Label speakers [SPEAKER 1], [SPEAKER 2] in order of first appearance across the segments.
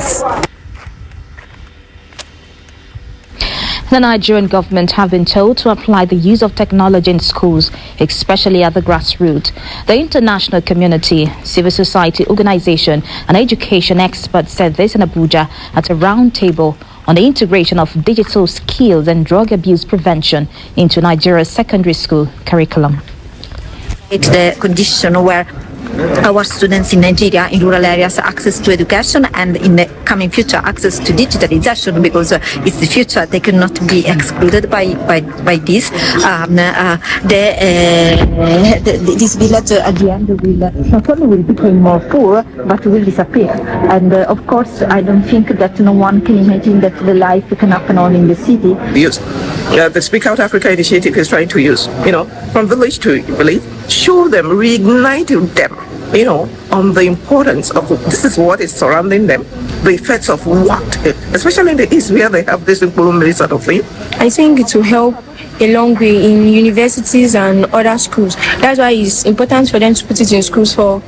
[SPEAKER 1] schools.
[SPEAKER 2] The Nigerian government have been told to apply the use of technology in schools, especially at the grassroots. The international community, civil society organization, and education experts said this in Abuja at a roundtable on the integration of digital skills and drug abuse prevention into Nigeria's secondary school curriculum.
[SPEAKER 1] It's the condition where our students in Nigeria, in rural areas, have access to education, and in the coming future, access to digitalization, because it's the future. They cannot be excluded by this. This village at the end will not only will become more poor, but will disappear. And of course, I don't think that no one can imagine that the life can happen only in the city.
[SPEAKER 3] Yes. The Speak Out Africa initiative is trying to use, from village to village, show them, reignite them, on the importance of this is what is surrounding them, the effects of what, especially in the East where they have this improvement sort of thing.
[SPEAKER 4] I think it will help a long way in universities and other schools. That's why it's important for them to put it in schools for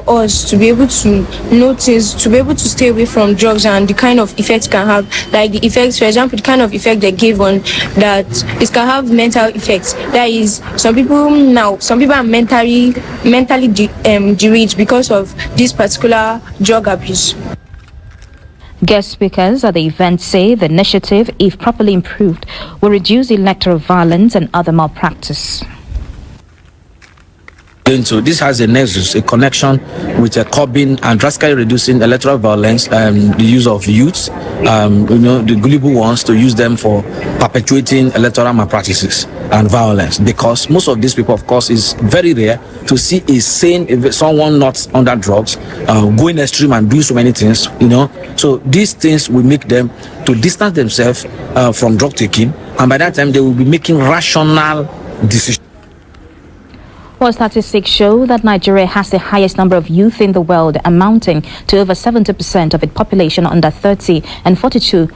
[SPEAKER 4] us to be able to notice, to be able to stay away from drugs and the kind of effects it can have. Like the effects, for example, the kind of effect they gave on that it can have mental effects. That is, some people are mentally deranged because of this particular drug abuse.
[SPEAKER 2] Guest speakers at the event say the initiative, if properly improved, will reduce electoral violence and other malpractice.
[SPEAKER 5] So this has a nexus, a connection with curbing and drastically reducing electoral violence and the use of youths, the gullible ones, to use them for perpetuating electoral malpractices and violence. Because most of these people, of course, is very rare to see someone not under drugs, going extreme and doing so many things, So these things will make them to distance themselves from drug taking, and by that time they will be making rational decisions.
[SPEAKER 2] Well, statistics show that Nigeria has the highest number of youth in the world, amounting to over 70% of its population under 30 and 42